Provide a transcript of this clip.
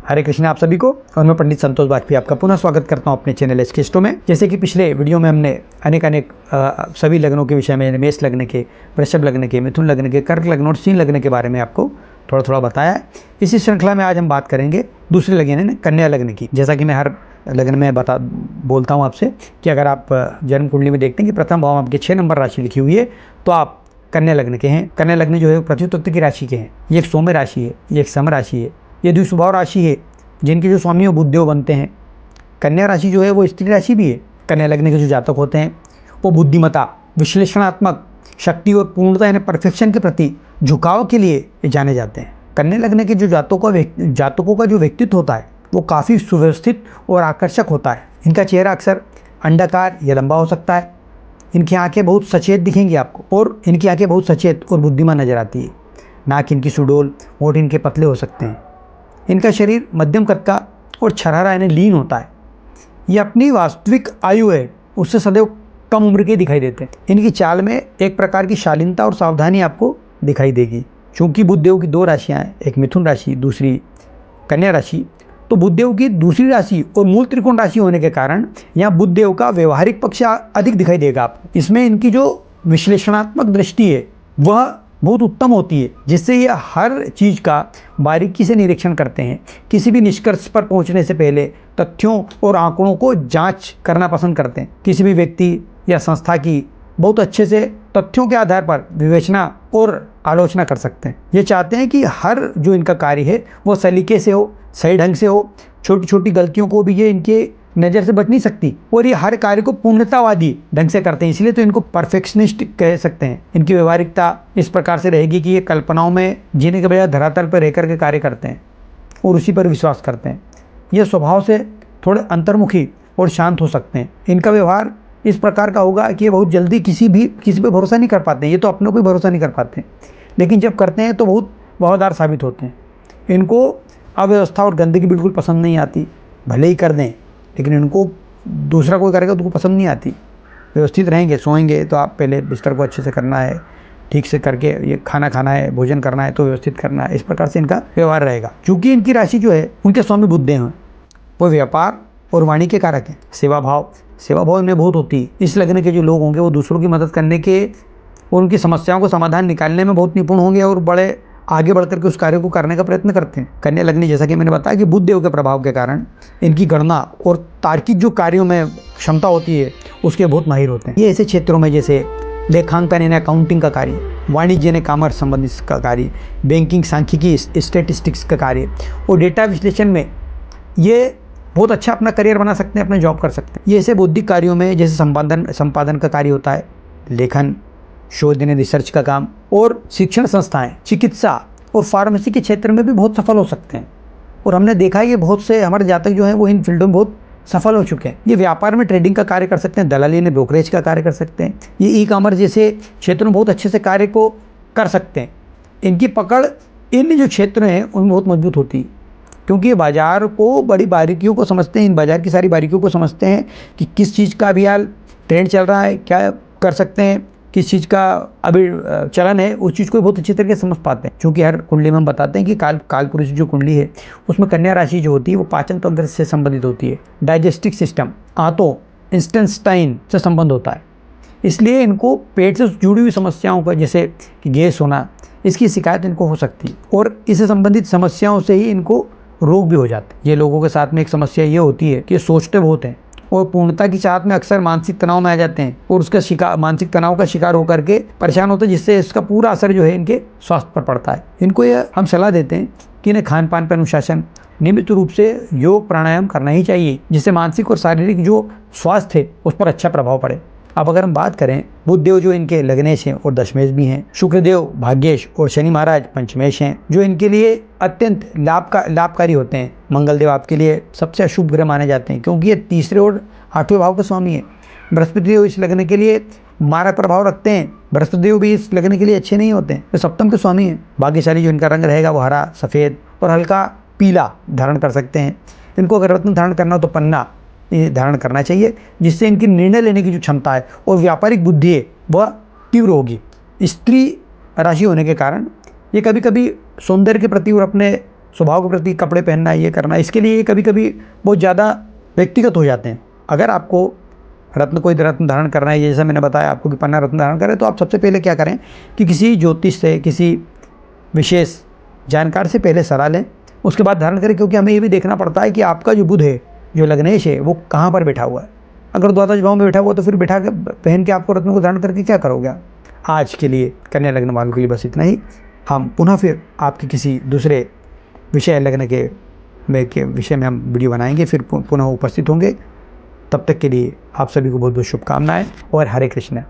हरे कृष्ण आप सभी को, और मैं पंडित संतोष बाजपेयी आपका पुनः स्वागत करता हूं अपने चैनल एस्केस्टो में। जैसे कि पिछले वीडियो में हमने अनेक सभी लग्नों के विषय में, मेष लग्न के, वृषभ लग्न के, मिथुन लग्न के, कर्क लग्न और सिंह लग्न के बारे में आपको थोड़ा थोड़ा बताया है। इसी श्रृंखला में आज हम बात करेंगे दूसरे लग्न यानी कन्या लग्न की। जैसा कि मैं हर लग्न में बोलता हूँ आपसे कि अगर आप जन्म कुंडली में देखते हैं कि प्रथम भाव आपके 6 नंबर राशि लिखी हुई है तो आप कन्या लग्न के हैं। कन्या लग्न जो है पृथ्वी तत्व की राशि के हैं। ये एक सौम्य राशि है, ये एक सम राशि है, ये द्विस्वभाव राशि है, जिनके जो स्वामी बुद्धदेव बनते हैं। कन्या राशि जो है वो स्त्री राशि भी है। कन्या लग्न के जो जातक होते हैं वो बुद्धिमता, विश्लेषणात्मक शक्ति और पूर्णता यानी परफेक्शन के प्रति झुकाव के लिए जाने जाते हैं। कन्या लग्न के जो जातकों का जो व्यक्तित्व होता है वो काफ़ी सुव्यवस्थित और आकर्षक होता है। इनका चेहरा अक्सर अंडाकार या लंबा हो सकता है। इनकी आंखें बहुत सचेत दिखेंगी आपको, और इनकी आंखें बहुत सचेत और बुद्धिमान नजर आती है। नाक इनकी सुडौल, होंठ इनके पतले हो सकते हैं। इनका शरीर मध्यम कद का और छरहरा यानी लीन होता है। ये अपनी वास्तविक आयु है उससे सदैव कम उम्र के दिखाई देते हैं। इनकी चाल में एक प्रकार की शालीनता और सावधानी आपको दिखाई देगी। चूंकि बुधदेव की 2 राशियाँ हैं, एक मिथुन राशि, दूसरी कन्या राशि, तो बुधदेव की दूसरी राशि और मूल त्रिकोण राशि होने के कारण यहाँ बुधदेव का व्यवहारिक पक्ष अधिक दिखाई देगा आपको। इसमें इनकी जो विश्लेषणात्मक दृष्टि है वह बहुत उत्तम होती है, जिससे ये हर चीज़ का बारीकी से निरीक्षण करते हैं। किसी भी निष्कर्ष पर पहुंचने से पहले तथ्यों और आंकड़ों को जांच करना पसंद करते हैं। किसी भी व्यक्ति या संस्था की बहुत अच्छे से तथ्यों के आधार पर विवेचना और आलोचना कर सकते हैं। ये चाहते हैं कि हर जो इनका कार्य है वो सलीके से हो, सही ढंग से हो। छोटी छोटी गलतियों को भी ये इनके नज़र से बच नहीं सकती, और ये हर कार्य को पूर्णतावादी ढंग से करते हैं, इसलिए तो इनको परफेक्शनिस्ट कह सकते हैं। इनकी व्यवहारिकता इस प्रकार से रहेगी कि ये कल्पनाओं में जीने के बजाय धरातल पर रहकर के कार्य करते हैं और उसी पर विश्वास करते हैं। ये स्वभाव से थोड़े अंतर्मुखी और शांत हो सकते हैं। इनका व्यवहार इस प्रकार का होगा कि ये बहुत जल्दी किसी पे भरोसा नहीं कर पाते हैं। ये तो अपनों पर भरोसा नहीं कर पाते हैं, लेकिन जब करते हैं तो बहुत वफादार साबित होते हैं। इनको अव्यवस्था और गंदगी बिल्कुल पसंद नहीं आती। भले ही कर दें, लेकिन इनको दूसरा कोई करेगा तो उनको पसंद नहीं आती। व्यवस्थित रहेंगे, सोएंगे तो आप पहले बिस्तर को अच्छे से करना है, ठीक से करके ये खाना खाना है, भोजन करना है तो व्यवस्थित करना है। इस प्रकार से इनका व्यवहार रहेगा। क्योंकि इनकी राशि जो है उनके स्वामी बुधदेव हैं, वो व्यापार और वाणी के कारक हैं। सेवा भाव इनमें बहुत होती है। इस लग्न के जो लोग होंगे वो दूसरों की मदद करने के और उनकी समस्याओं को समाधान निकालने में बहुत निपुण होंगे और बड़े आगे बढ़कर के उस कार्य को करने का प्रयत्न करते हैं। कन्या लग्न, जैसा कि मैंने बताया कि बुधदेव के प्रभाव के कारण इनकी गणना और तार्किक जो कार्यों में क्षमता होती है उसके बहुत माहिर होते हैं। ये ऐसे क्षेत्रों में जैसे लेखांकन यानी अकाउंटिंग का कार्य, वाणिज्य यानी कॉमर्स संबंधित का कार्य, बैंकिंग, सांख्यिकी, स्टैटिस्टिक्स का कार्य और डेटा विश्लेषण में ये बहुत अच्छा अपना करियर बना सकते हैं, अपने जॉब कर सकते हैं। ये ऐसे बौद्धिक कार्यों में जैसे संपादन का कार्य होता है, लेखन, शोध यानी रिसर्च का काम, और शिक्षण संस्थाएं, चिकित्सा और फार्मेसी के क्षेत्र में भी बहुत सफल हो सकते हैं। और हमने देखा है कि बहुत से हमारे जातक जो हैं वो इन फील्डों में बहुत सफल हो चुके हैं। ये व्यापार में ट्रेडिंग का कार्य कर सकते हैं, दलाली यानी ब्रोकरेज का कार्य कर सकते हैं। ये ई कॉमर्स जैसे क्षेत्रों में बहुत अच्छे से कार्य को कर सकते हैं। इनकी पकड़ इन जो क्षेत्र हैं उनमें बहुत मजबूत होती है, क्योंकि ये बाज़ार को बड़ी बारीकियों को समझते हैं। इन बाज़ार की सारी बारीकियों को समझते हैं कि किस चीज़ का अभी हाल ट्रेंड चल रहा है, क्या कर सकते हैं, किस चीज़ का अभी चलन है, उस चीज़ को बहुत अच्छी तरीके से समझ पाते हैं। क्योंकि हर कुंडली में हम बताते हैं कि काल पुरुष जो कुंडली है उसमें कन्या राशि जो होती है वो पाचन तंत्र से संबंधित होती है, डाइजेस्टिक सिस्टम, आंतों, इंटेस्टाइन से संबंध होता है। इसलिए इनको पेट से जुड़ी हुई समस्याओं का, जैसे कि गैस होना, इसकी शिकायत इनको हो सकती है, और इससे संबंधित समस्याओं से ही इनको रोग भी हो जाते हैं। ये लोगों के साथ में एक समस्या ये होती है कि सोचते बहुत हैं और पूर्णता की चाहत में अक्सर मानसिक तनाव में आ जाते हैं और उसका मानसिक तनाव का शिकार होकर के परेशान होते हैं, जिससे इसका पूरा असर जो है इनके स्वास्थ्य पर पड़ता है। इनको ये हम सलाह देते हैं कि इन्हें खान पान पर अनुशासन, नियमित रूप से योग प्राणायाम करना ही चाहिए, जिससे मानसिक और शारीरिक जो स्वास्थ्य है उस पर अच्छा प्रभाव पड़े। अब अगर हम बात करें, बुधदेव जो इनके लग्नेश हैं और दशमेश भी हैं, शुक्रदेव भाग्येश और शनि महाराज पंचमेश हैं, जो इनके लिए अत्यंत लाभकारी होते हैं। मंगलदेव आपके लिए सबसे अशुभ ग्रह माने जाते हैं, क्योंकि ये 3रे और 8वें भाव के स्वामी हैं। बृहस्पति देव इस लग्न के लिए मारक प्रभाव रखते हैं। बृहस्पति देव भी इस लग्न के लिए अच्छे नहीं होते हैं, तो सप्तम के स्वामी हैं। भाग्यशाली जो इनका रंग रहेगा वो हरा, सफ़ेद और हल्का पीला धारण कर सकते हैं। इनको अगर रत्न धारण करना हो तो पन्ना ये धारण करना चाहिए, जिससे इनकी निर्णय लेने की जो क्षमता है और व्यापारिक बुद्धि है वह तीव्र होगी। स्त्री राशि होने के कारण ये कभी कभी सौंदर्य के प्रति और अपने स्वभाव के प्रति कपड़े पहनना, ये करना, इसके लिए कभी कभी बहुत ज़्यादा व्यक्तिगत हो जाते हैं। अगर आपको कोई रत्न धारण करना है, जैसा मैंने बताया आपको कि पन्ना रत्न धारण करें, तो आप सबसे पहले क्या करें कि किसी ज्योतिष से, किसी विशेष जानकार से पहले सलाह लें, उसके बाद धारण करें। क्योंकि हमें ये भी देखना पड़ता है कि आपका जो बुध है, जो लग्नेश है, वो कहाँ पर बैठा हुआ है। अगर द्वादश भाव में बैठा हुआ तो फिर बैठा के पहन के आपको रत्न को धारण करके क्या करोगे। आज के लिए कन्या लग्न वालों के लिए बस इतना ही। हम पुनः फिर आपके किसी दूसरे विषय लग्न के विषय में हम वीडियो बनाएंगे, फिर पुनः उपस्थित होंगे। तब तक के लिए आप सभी को बहुत बहुत शुभकामनाएं और हरे कृष्ण।